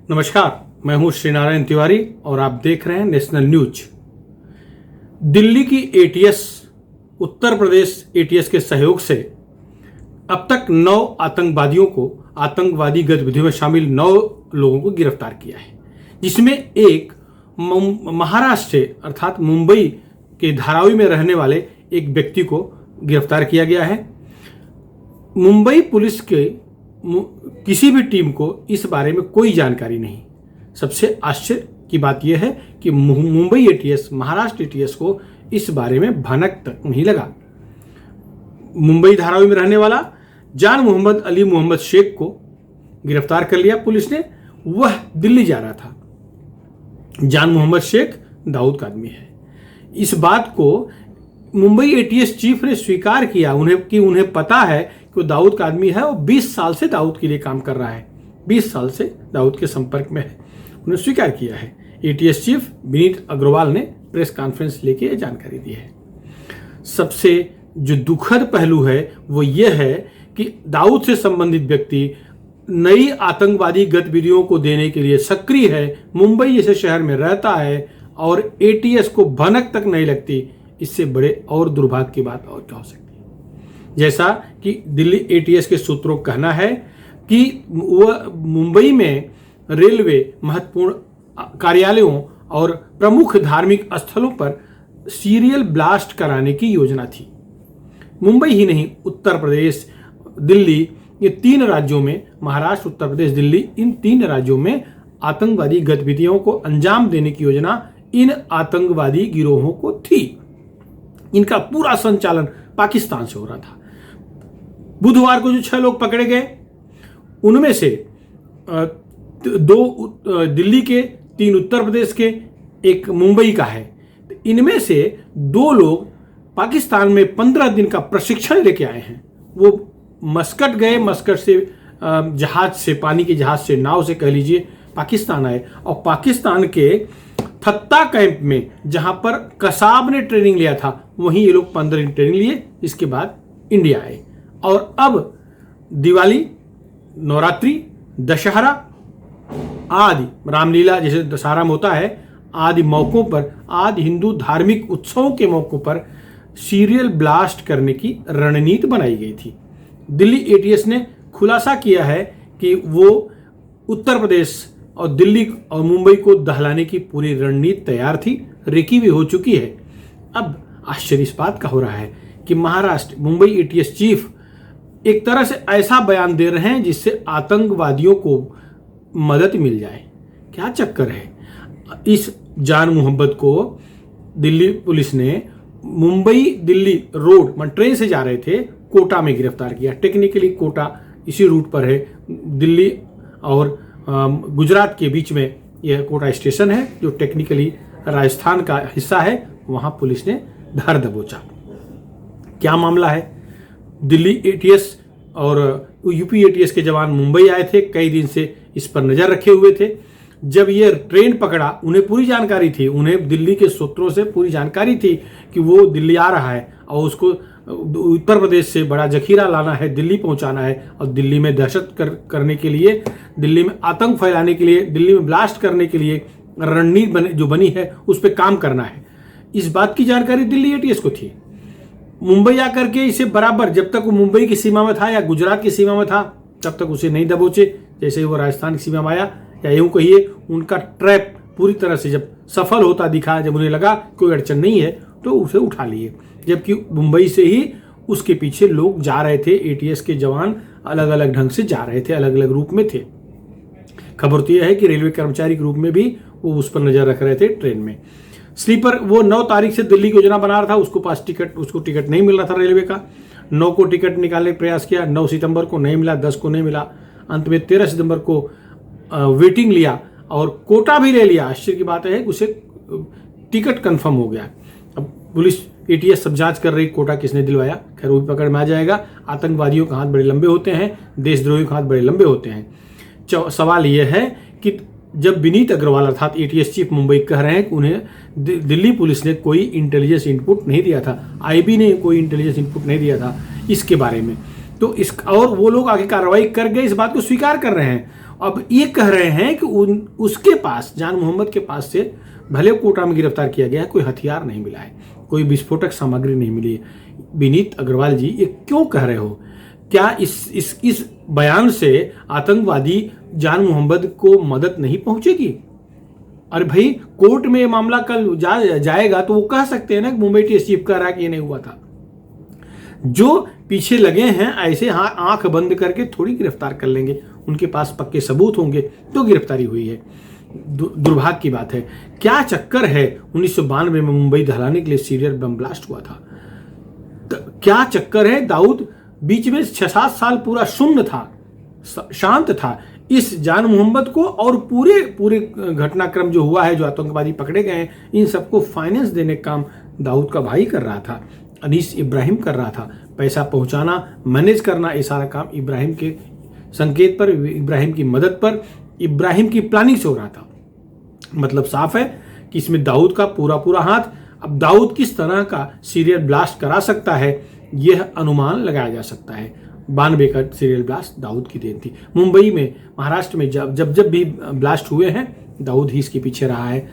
नमस्कार, मैं हूं श्रीनारायण तिवारी और आप देख रहे हैं नेशनल न्यूज। दिल्ली की एटीएस, उत्तर प्रदेश एटीएस के सहयोग से अब तक 9 आतंकवादियों को आतंकवादी गतिविधियों में शामिल 9 लोगों को गिरफ्तार किया है, जिसमें एक महाराष्ट्र से अर्थात मुंबई के धारावी में रहने वाले एक व्यक्ति को गिरफ्तार किया गया है। मुंबई पुलिस के किसी भी टीम को इस बारे में कोई जानकारी नहीं। सबसे आश्चर्य की बात यह है कि मुंबई एटीएस, महाराष्ट्र एटीएस को इस बारे में भनक तक नहीं लगा। मुंबई धारावी में रहने वाला जान मोहम्मद अली मोहम्मद शेख को गिरफ्तार कर लिया पुलिस ने। वह दिल्ली जा रहा था। जान मोहम्मद शेख दाऊद का आदमी है। इस बात को मुंबई एटीएस चीफ ने स्वीकार किया उन्हें पता है कि वो दाऊद का आदमी है और 20 साल से दाऊद के लिए काम कर रहा है, 20 साल से दाऊद के संपर्क में है। उन्हें स्वीकार किया है। एटीएस चीफ विनीत अग्रवाल ने प्रेस कॉन्फ्रेंस लेके ये जानकारी दी है। सबसे जो दुखद पहलू है वो यह है कि दाऊद से संबंधित व्यक्ति नई आतंकवादी गतिविधियों को देने के लिए सक्रिय है, मुंबई जैसे शहर में रहता है और एटीएस को भनक तक नहीं लगती। इससे बड़े और दुर्भाग्य की बात और क्या हो सकती है। जैसा कि दिल्ली एटीएस के सूत्रों का कहना है कि वह मुंबई में रेलवे, महत्वपूर्ण कार्यालयों और प्रमुख धार्मिक स्थलों पर सीरियल ब्लास्ट कराने की योजना थी। मुंबई ही नहीं, उत्तर प्रदेश, दिल्ली, ये 3 राज्यों में, महाराष्ट्र, उत्तर प्रदेश, दिल्ली, इन 3 राज्यों में आतंकवादी गतिविधियों को अंजाम देने की योजना इन आतंकवादी गिरोहों को थी। इनका पूरा संचालन पाकिस्तान से हो रहा था। बुधवार को जो 6 लोग पकड़े गए, उनमें से 2 दिल्ली के, 3 उत्तर प्रदेश के, 1 मुंबई का है। इनमें से 2 लोग पाकिस्तान में 15 दिन का प्रशिक्षण लेके आए हैं। वो मस्कट गए, मस्कट से जहाज से, पानी के जहाज से, नाव से कह लीजिए, पाकिस्तान आए और पाकिस्तान के फत्ता कैंप में, जहां पर कसाब ने ट्रेनिंग लिया था, वहीं ये लोग 15 दिन ट्रेनिंग लिए। इसके बाद इंडिया आए और अब दिवाली, नवरात्रि, दशहरा आदि, रामलीला जैसे दशहरा में होता है, आदि मौकों पर, आदि हिंदू धार्मिक उत्सवों के मौकों पर सीरियल ब्लास्ट करने की रणनीति बनाई गई थी। दिल्ली एटीएस ने खुलासा किया है कि वो उत्तर प्रदेश और दिल्ली और मुंबई को दहलाने की पूरी रणनीति तैयार थी, रेकी भी हो चुकी है। अब आश्चर्य इस बात का हो रहा है कि महाराष्ट्र, मुंबई एटीएस चीफ एक तरह से ऐसा बयान दे रहे हैं जिससे आतंकवादियों को मदद मिल जाए। क्या चक्कर है। इस जान मोहम्मद को दिल्ली पुलिस ने मुंबई दिल्ली रोड में ट्रेन से जा रहे थे, कोटा में गिरफ्तार किया। टेक्निकली कोटा इसी रूट पर है, दिल्ली और गुजरात के बीच में यह कोटा स्टेशन है, जो टेक्निकली राजस्थान का हिस्सा है। वहां पुलिस ने धर दबोचा। क्या मामला है। दिल्ली एटीएस और यूपी एटीएस के जवान मुंबई आए थे, कई दिन से इस पर नजर रखे हुए थे। जब ये ट्रेन पकड़ा, उन्हें पूरी जानकारी थी, उन्हें दिल्ली के सूत्रों से पूरी जानकारी थी कि वो दिल्ली आ रहा है और उसको उत्तर प्रदेश से बड़ा जखीरा लाना है, दिल्ली पहुंचाना है और दिल्ली में दहशत करने के लिए, दिल्ली में आतंक फैलाने के लिए, दिल्ली में ब्लास्ट करने के लिए रणनीति जो बनी है उस पर काम करना है। इस बात की जानकारी दिल्ली एटीएस को थी। मुंबई आकर के इसे बराबर, जब तक वो मुंबई की सीमा में था या गुजरात की सीमा में था, तब तक उसे नहीं दबोचे। जैसे ही वो राजस्थान की सीमा में आया, या यूं कहिए उनका ट्रैप पूरी तरह से जब सफल होता दिखा, जब उन्हें लगा कोई अड़चन नहीं है, तो उसे उठा लिए। जबकि मुंबई से ही उसके पीछे लोग जा रहे थे, एटीएस के जवान अलग अलग ढंग से जा रहे थे, अलग अलग रूप में थे। खबर तो यह है कि रेलवे कर्मचारी के रूप में भी वो उस पर नजर रख रहे थे ट्रेन में। स्लीपर, वो 9 तारीख से दिल्ली की योजना बना रहा था, उसको टिकट नहीं मिल रहा था रेलवे का। 9 को टिकट निकालने का प्रयास किया, 9 सितंबर को नहीं मिला, 10 को नहीं मिला, अंत में 13 सितंबर को वेटिंग लिया और कोटा भी ले लिया। आश्चर्य की बात है उसे टिकट कंफर्म हो गया। अब पुलिस एटीएस सब जांच कर रही, कोटा किसने दिलवाया। खैर वो भी पकड़ में आ जाएगा। आतंकवादियों का हाथ बड़े लंबे होते हैं, देशद्रोहियों का हाथ बड़े लंबे होते हैं। सवाल यह है कि जब विनीत अग्रवाल अर्थात एटीएस चीफ मुंबई कह रहे हैं कि उन्हें दिल्ली पुलिस ने कोई इंटेलिजेंस इनपुट नहीं दिया था, आईबी ने कोई इंटेलिजेंस इनपुट नहीं दिया था इसके बारे में, तो और वो लोग आगे कार्रवाई कर गए, इस बात को स्वीकार कर रहे हैं। अब ये कह रहे हैं कि उसके पास, जान मोहम्मद के पास से भले कोटा में गिरफ्तार किया गया है, कोई हथियार नहीं मिला है, कोई विस्फोटक सामग्री नहीं मिली है। विनीत अग्रवाल जी, ये क्यों कह रहे हो? क्या इस बयान से आतंकवादी जान मोहम्मद को मदद नहीं पहुंचेगी? अरे भाई, कोर्ट में ये मामला कल जाएगा तो वो कह सकते हैं ना कि मुंबई टीएस चीफ कह रहा है कि ये नहीं हुआ था। जो पीछे लगे हैं ऐसे आंख बंद करके थोड़ी गिरफ्तार कर लेंगे, उनके पास पक्के सबूत होंगे तो गिरफ्तारी हुई है। दुर्भाग्य की बात है। क्या चक्कर है 1992 में मुंबई दहलाने के लिए सीरियल बम ब्लास्ट हुआ था? क्या चक्कर है? दाऊद बीच में 6-7 साल पूरा शून्य था, शांत था। इस जान मोहम्मद को और पूरे घटनाक्रम जो हुआ है, जो आतंकवादी पकड़े गए हैं, इन सबको फाइनेंस देने का काम दाऊद का भाई कर रहा था, अनीस इब्राहिम कर रहा था। पैसा पहुंचाना, मैनेज करना, ये सारा काम इब्राहिम के संकेत पर, इब्राहिम की मदद पर, इब्राहिम की प्लानिंग से हो रहा था। मतलब साफ है कि इसमें दाऊद का पूरा हाथ। अब दाऊद किस तरह का सीरियल ब्लास्ट करा सकता है, यह अनुमान लगाया जा सकता है। 92 का सीरियल ब्लास्ट दाऊद की देन थी। मुंबई में, महाराष्ट्र में जब भी ब्लास्ट हुए हैं, दाऊद ही इसके पीछे रहा है।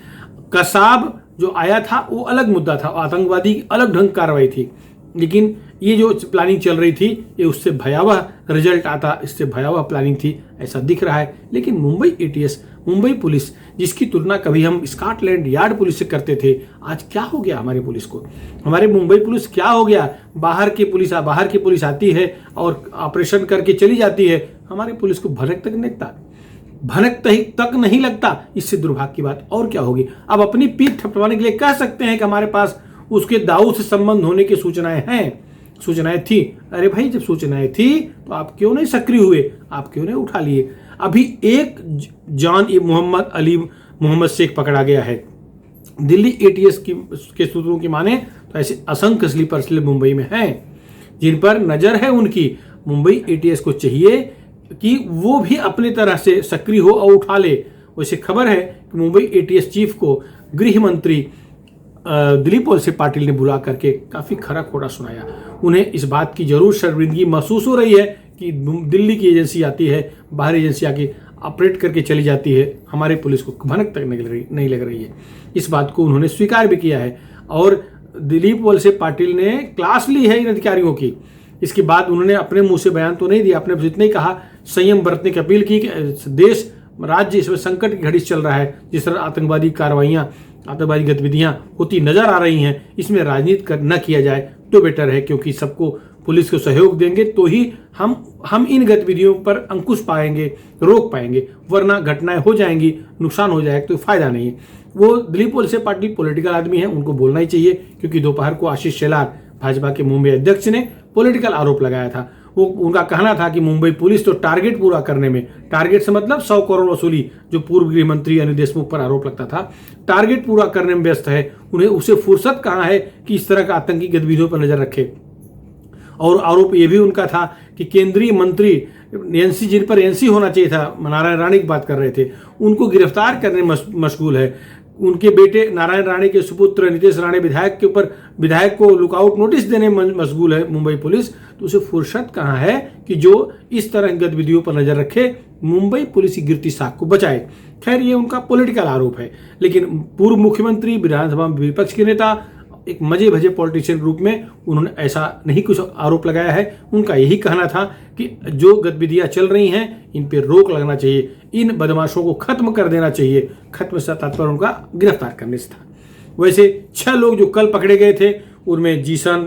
कसाब जो आया था वो अलग मुद्दा था, आतंकवादी अलग ढंग कार्रवाई थी, लेकिन ये जो प्लानिंग चल रही थी ये उससे भयावह रिजल्ट आता, इससे भयावह प्लानिंग थी ऐसा दिख रहा है। लेकिन मुंबई एटीएस, मुंबई पुलिस, जिसकी तुलना कभी हम स्कॉटलैंड यार्ड पुलिस से करते थे, आज क्या हो गया हमारी पुलिस को? हमारे मुंबई पुलिस क्या हो गया? बाहर की पुलिस आती है और ऑपरेशन करके चली जाती है, हमारी पुलिस को भनक तक नहीं लगता। इससे दुर्भाग्य की बात और क्या होगी? अब अपनी पीठ थपथपाने के लिए कह सकते हैं कि हमारे पास उसके दाऊद से संबंध होने की सूचनाएं थी। अरे भाई, जब सूचनाएं थी तो आप क्यों नहीं सक्रिय हुए? आप क्यों नहीं उठा लिए? अभी एक जान मोहम्मद शेख पकड़ा गया है। दिल्ली एटीएस के सूत्रों की माने तो ऐसे असंख्य स्लीपर सेल मुंबई में हैं जिन पर नजर है उनकी। मुंबई एटीएस को चाहिए कि वो भी अपनी तरह से सक्रिय हो और उठा ले। वैसे खबर है कि मुंबई एटीएस चीफ को गृह मंत्री दिलीप वलसे पाटिल ने बुला करके काफी खरा खोटा सुनाया। उन्हें इस बात की जरूर शर्मिंदगी महसूस हो रही है कि दिल्ली की एजेंसी आती है, बाहरी एजेंसी आके ऑपरेट करके चली जाती है, हमारे पुलिस को भनक तक नहीं लग रही है। इस बात को उन्होंने स्वीकार भी किया है और दिलीप वलसे पाटिल ने क्लास ली है इन अधिकारियों की। इसके बाद उन्होंने अपने मुंह से बयान तो नहीं दिया, अपने जितने ही कहा, संयम बरतने की अपील की कि देश राज्य इसमें संकट की घड़ी चल रहा है। जिस तरह आतंकवादी कार्रवाइयां, आतंकवादी गतिविधियां होती नजर आ रही हैं, इसमें राजनीति न किया जाए तो बेटर है, क्योंकि सबको पुलिस को सहयोग देंगे तो ही हम इन गतिविधियों पर अंकुश पाएंगे, रोक पाएंगे, वरना घटनाएं हो जाएंगी, नुकसान हो जाएगा तो फायदा नहीं है। वो दिलीप वलसे पाटिल पॉलिटिकल आदमी है, उनको बोलना ही चाहिए, क्योंकि दोपहर को आशीष शेलार, भाजपा के मुंबई अध्यक्ष, ने पॉलिटिकल आरोप लगाया था। वो उनका कहना था कि मुंबई पुलिस तो टारगेट पूरा करने में, टारगेट से मतलब 100 करोड़ वसूली, जो पूर्व गृह मंत्री अनिल देशमुख पर आरोप लगता था, टारगेट पूरा करने में व्यस्त है। उन्हें उसे फुर्सत कहाँ है कि इस तरह का आतंकी गतिविधियों पर नजर रखे। और आरोप ये भी उनका था कि केंद्रीय मंत्री एनसी, जिन पर एनसी होना चाहिए था, नारायण राणे की बात कर रहे थे, उनको गिरफ्तार करने में मशगूल है। उनके बेटे नारायण राणे के सुपुत्र नितेश राणे विधायक को लुकआउट नोटिस देने में मशगूल है मुंबई पुलिस। तो उसे फुर्सत कहाँ है कि जो इस तरह की गतिविधियों पर नजर रखे, मुंबई पुलिस की गिरती साख को बचाए। खैर, ये उनका पॉलिटिकल आरोप है, लेकिन पूर्व मुख्यमंत्री, विधानसभा में विपक्ष के नेता, एक मजे भजे पॉलिटिशियन ग्रुप में उन्होंने ऐसा नहीं कुछ आरोप लगाया है। उनका यही कहना था कि जो गतिविधियां चल रही हैं इन पे रोक लगना चाहिए, इन बदमाशों को खत्म कर देना चाहिए। खत्म से तात्पर्य उनका गिरफ्तार करने से था। वैसे 6 लोग जो कल पकड़े गए थे, उनमें जीशान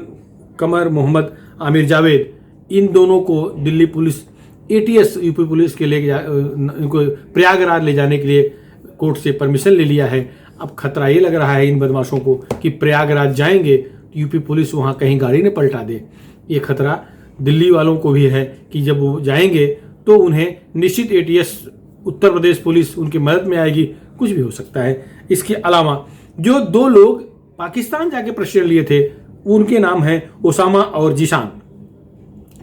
कमर, मोहम्मद आमिर जावेद, इन दोनों को Delhi police ATS UP police के इनको प्रयागराज ले जाने के लिए कोर्ट से परमिशन ले लिया है। अब खतरा ये लग रहा है इन बदमाशों को कि प्रयागराज जाएंगे तो यूपी पुलिस वहां कहीं गाड़ी न पलटा दे। ये खतरा दिल्ली वालों को भी है कि जब वो जाएंगे तो उन्हें निश्चित एटीएस उत्तर प्रदेश पुलिस उनकी मदद में आएगी, कुछ भी हो सकता है। इसके अलावा जो 2 लोग पाकिस्तान जाके प्रशिक्षण लिए थे, उनके नाम है ओसामा और जीशान।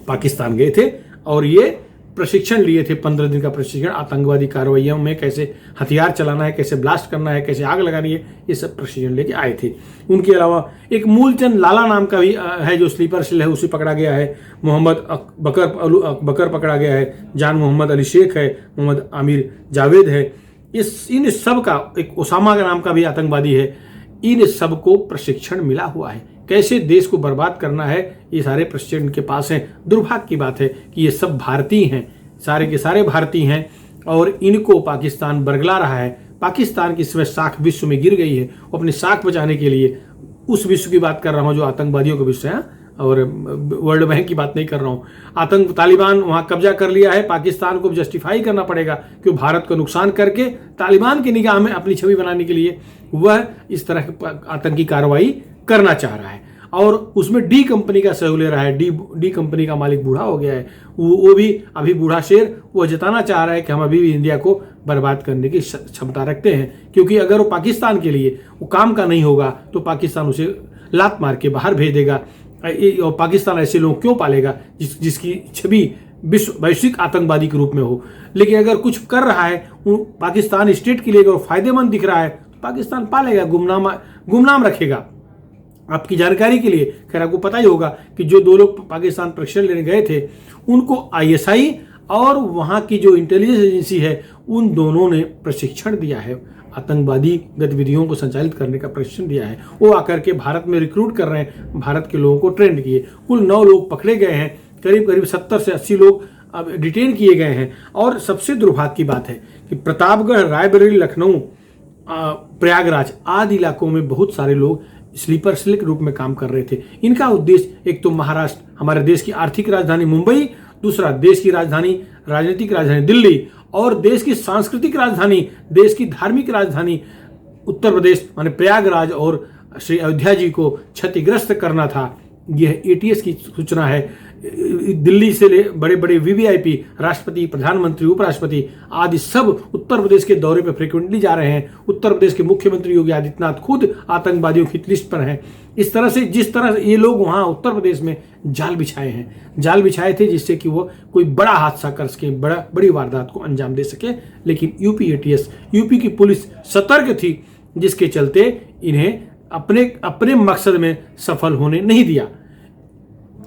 पाकिस्तान गए थे और ये प्रशिक्षण लिए थे, 15 दिन का प्रशिक्षण आतंकवादी कार्रवाइयों में, कैसे हथियार चलाना है, कैसे ब्लास्ट करना है, कैसे आग लगानी है, ये सब प्रशिक्षण लेके आए थे। उनके अलावा एक मूलचंद लाला नाम का भी है जो स्लीपर सेल है, उसे पकड़ा गया है। मोहम्मद बकर पकड़ा गया है, जान मोहम्मद अली शेख है, मोहम्मद आमिर जावेद है। इन सब का एक ओसामा का नाम का भी आतंकवादी है। इन सब को प्रशिक्षण मिला हुआ है, कैसे देश को बर्बाद करना है, ये सारे प्रशिक्षण इनके पास हैं। दुर्भाग्य की बात है कि ये सब भारतीय हैं, सारे के सारे भारतीय हैं, और इनको पाकिस्तान बरगला रहा है। पाकिस्तान की इसमें साख विश्व में गिर गई है। वो अपनी साख बचाने के लिए, उस विश्व की बात कर रहा हूँ जो आतंकवादियों का विश्व है, और वर्ल्ड बैंक की बात नहीं कर रहा हूँ। तालिबान वहाँ कब्जा कर लिया है, पाकिस्तान को जस्टिफाई करना पड़ेगा कि भारत को नुकसान करके तालिबान की निगाह में अपनी छवि बनाने के लिए वह इस तरह की आतंकी कार्रवाई करना चाह रहा है। और उसमें डी कंपनी का सहयोग ले रहा है। डी कंपनी का मालिक बूढ़ा हो गया है, वो भी अभी बूढ़ा शेर, वो जताना चाह रहा है कि हम अभी भी इंडिया को बर्बाद करने की क्षमता रखते हैं, क्योंकि अगर वो पाकिस्तान के लिए वो काम का नहीं होगा तो पाकिस्तान उसे लात मार के बाहर भेज देगा। और पाकिस्तान ऐसे लोग क्यों पालेगा जिसकी छवि वैश्विक आतंकवादी के रूप में हो। लेकिन अगर कुछ कर रहा है पाकिस्तान स्टेट के लिए, अगर फायदेमंद दिख रहा है तो पाकिस्तान पालेगा, गुमनाम रखेगा। आपकी जानकारी के लिए, खैर आपको पता ही होगा कि जो 2 लोग पाकिस्तान प्रशिक्षण लेने गए थे, उनको आईएसआई और वहाँ की जो इंटेलिजेंस एजेंसी है, उन दोनों ने प्रशिक्षण दिया है, आतंकवादी गतिविधियों को संचालित करने का प्रशिक्षण दिया है। वो आकर के भारत में रिक्रूट कर रहे हैं, भारत के लोगों को ट्रेंड किए। कुल 9 लोग पकड़े गए हैं, करीब 70 से 80 लोग अब डिटेन किए गए हैं। और सबसे दुर्भाग्य की बात है कि प्रतापगढ़, रायबरेली, लखनऊ, प्रयागराज आदि इलाकों में बहुत सारे लोग स्लीपर सेल के रूप में काम कर रहे थे। इनका उद्देश्य एक तो महाराष्ट्र, हमारे देश की आर्थिक राजधानी मुंबई, दूसरा देश की राजधानी, राजनीतिक राजधानी दिल्ली, और देश की सांस्कृतिक राजधानी, देश की धार्मिक राजधानी उत्तर प्रदेश माने प्रयागराज और श्री अयोध्या जी को क्षतिग्रस्त करना था। यह एटीएस की सूचना है। दिल्ली से ले बड़े बड़े वीवीआईपी, राष्ट्रपति, प्रधानमंत्री, उपराष्ट्रपति आदि सब उत्तर प्रदेश के दौरे पर फ्रिक्वेंटली जा रहे हैं। उत्तर प्रदेश के मुख्यमंत्री योगी आदित्यनाथ खुद आतंकवादियों की हिट लिस्ट पर हैं। इस तरह से जिस तरह से ये लोग वहां उत्तर प्रदेश में जाल बिछाए थे जिससे कि वो कोई बड़ा हादसा कर सके, बड़ी वारदात को अंजाम दे सके। लेकिन यूपी एटीएस, यूपी की पुलिस सतर्क थी, जिसके चलते इन्हें अपने मकसद में सफल होने नहीं दिया।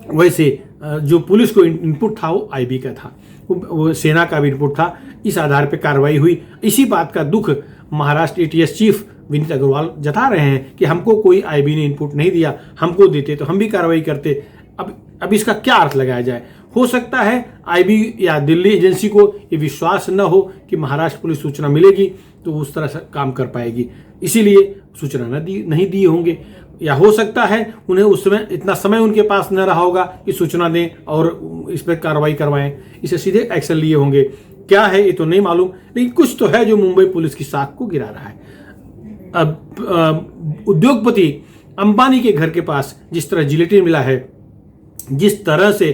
वैसे जो पुलिस को इनपुट था वो आईबी का था, वो सेना का भी इनपुट था। इस आधार पर कार्रवाई हुई। इसी बात का दुख महाराष्ट्र एटीएस चीफ विनीत अग्रवाल जता रहे हैं कि हमको कोई आईबी ने इनपुट नहीं दिया, हमको देते तो हम भी कार्रवाई करते। अब इसका क्या अर्थ लगाया जाए? हो सकता है आईबी या दिल्ली एजेंसी को ये विश्वास न हो कि महाराष्ट्र पुलिस सूचना मिलेगी तो उस तरह से काम कर पाएगी, इसीलिए सूचना नहीं दी होंगे। या हो सकता है उन्हें उस समय इतना समय उनके पास न रहा होगा कि सूचना दें और इस पर कार्रवाई करवाएं, इसे सीधे एक्शन लिए होंगे। क्या है ये तो नहीं मालूम, लेकिन कुछ तो है जो मुंबई पुलिस की साख को गिरा रहा है। अब उद्योगपति अंबानी के घर के पास जिस तरह जिलेटिन मिला है, जिस तरह से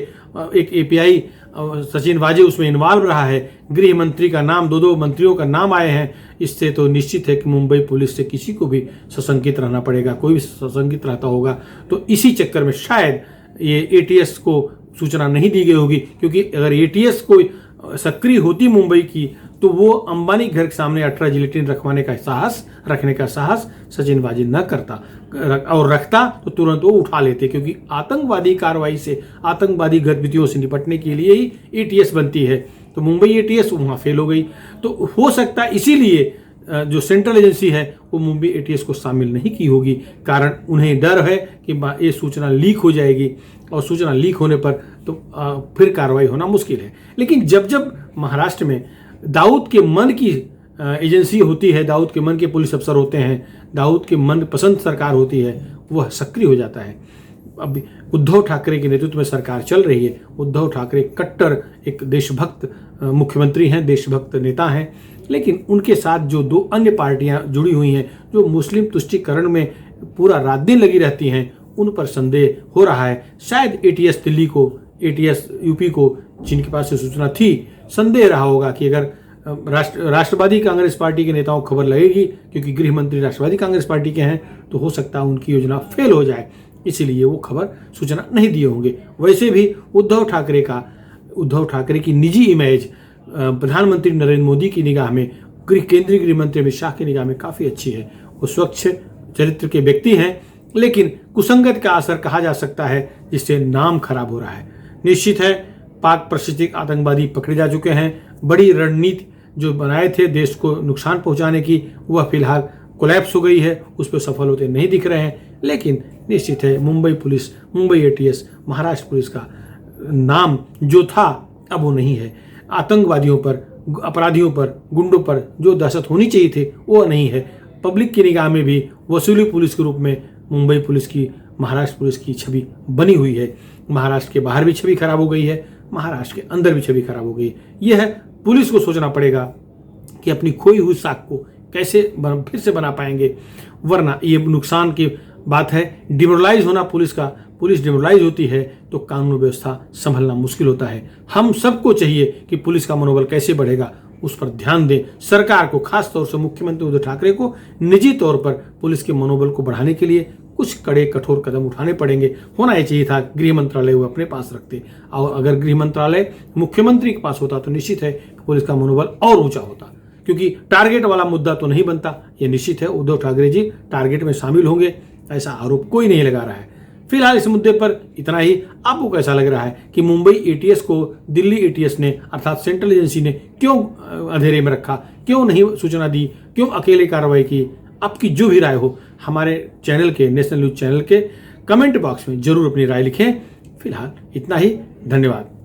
एक एपीआई सचिन वाजे उसमें इन्वॉल्व रहा है, गृह मंत्री का नाम, 2 मंत्रियों का नाम आए हैं, इससे तो निश्चित है कि मुंबई पुलिस से किसी को भी सशंकित रहना पड़ेगा। कोई भी सशंकित रहता होगा तो इसी चक्कर में शायद ये एटीएस को सूचना नहीं दी गई होगी, क्योंकि अगर एटीएस को सक्रिय होती मुंबई की तो वो अंबानी घर के सामने 18 जिलेटिन रखने का साहस सचिन वाजे न करता, और रखता तो तुरंत वो उठा लेते, क्योंकि आतंकवादी कार्रवाई से, आतंकवादी गतिविधियों से निपटने के लिए ही एटीएस बनती है। तो मुंबई एटीएस वहाँ फेल हो गई। तो हो सकता है इसीलिए जो सेंट्रल एजेंसी है वो मुंबई एटीएस को शामिल नहीं की होगी, कारण उन्हें डर है कि ये सूचना लीक हो जाएगी, और सूचना लीक होने पर तो फिर कार्रवाई होना मुश्किल है। लेकिन जब महाराष्ट्र में दाऊद के मन की एजेंसी होती है, दाऊद के मन के पुलिस अफसर होते हैं, दाऊद के मन पसंद सरकार होती है, वह सक्रिय हो जाता है। अब उद्धव ठाकरे के नेतृत्व में सरकार चल रही है। उद्धव ठाकरे कट्टर एक देशभक्त मुख्यमंत्री हैं, देशभक्त नेता हैं, लेकिन उनके साथ जो 2 अन्य पार्टियां जुड़ी हुई हैं जो मुस्लिम तुष्टीकरण में पूरा रात दिन लगी रहती हैं, उन पर संदेह हो रहा है। शायद एटीएस दिल्ली को, एटीएस यूपी को, जिनके पास से सूचना थी, संदेह रहा होगा कि अगर राष्ट्रवादी कांग्रेस पार्टी के नेताओं को खबर लगेगी, क्योंकि गृह मंत्री राष्ट्रवादी कांग्रेस पार्टी के हैं, तो हो सकता है उनकी योजना फेल हो जाए, इसीलिए वो खबर सूचना नहीं दिए होंगे। वैसे भी उद्धव ठाकरे का उद्धव ठाकरे की निजी इमेज प्रधानमंत्री नरेंद्र मोदी की निगाह में, केंद्रीय गृह मंत्री अमित शाह की निगाह में काफ़ी अच्छी है। वो स्वच्छ चरित्र के व्यक्ति हैं, लेकिन कुसंगत का असर कहा जा सकता है, जिससे नाम खराब हो रहा है। निश्चित है पाक प्रशिक्षित आतंकवादी पकड़े जा चुके हैं। बड़ी रणनीति जो बनाए थे देश को नुकसान पहुंचाने की, वह फिलहाल कोलैप्स हो गई है, उस पर सफल होते नहीं दिख रहे हैं। लेकिन निश्चित है Mumbai police, Mumbai ATS, Maharashtra police का नाम जो था अब वो नहीं है। आतंकवादियों पर, अपराधियों पर, गुंडों पर जो दहशत होनी चाहिए थी वो नहीं है। पब्लिक की निगाह में भी वसूली पुलिस के रूप में मुंबई पुलिस की, महाराष्ट्र पुलिस की छवि बनी हुई है। महाराष्ट्र के बाहर भी छवि खराब हो गई है, महाराष्ट्र के अंदर भी छवि खराब हो गई है। यह पुलिस को सोचना पड़ेगा कि अपनी खोई हुई साख को कैसे फिर से बना पाएंगे, वरना ये नुकसान की बात है। डिमोरलाइज होना पुलिस का, पुलिस डिमोरलाइज होती है तो कानून व्यवस्था संभलना मुश्किल होता है। हम सबको चाहिए कि पुलिस का मनोबल कैसे बढ़ेगा उस पर ध्यान दें। सरकार को, खास तौर से मुख्यमंत्री उद्धव ठाकरे को निजी तौर पर पुलिस के मनोबल को बढ़ाने के लिए कुछ कड़े कठोर कदम उठाने पड़ेंगे। होना ही चाहिए था गृह मंत्रालय वो अपने पास रखते, और अगर गृह मंत्रालय मुख्यमंत्री के पास होता तो निश्चित है पुलिस का मनोबल और ऊंचा होता, क्योंकि टारगेट वाला मुद्दा तो नहीं बनता। ये निश्चित है उद्धव ठाकरे जी टारगेट में शामिल होंगे, ऐसा आरोप कोई नहीं लगा रहा है। फिलहाल इस मुद्दे पर इतना ही। आपको कैसा लग रहा है कि मुंबई एटीएस को दिल्ली एटीएस ने, अर्थात सेंट्रल एजेंसी ने क्यों अंधेरे में रखा, क्यों नहीं सूचना दी, क्यों अकेले कार्रवाई की? आपकी जो भी राय हो हमारे चैनल के, नेशनल न्यूज चैनल के कमेंट बॉक्स में जरूर अपनी राय लिखें। फिलहाल इतना ही, धन्यवाद।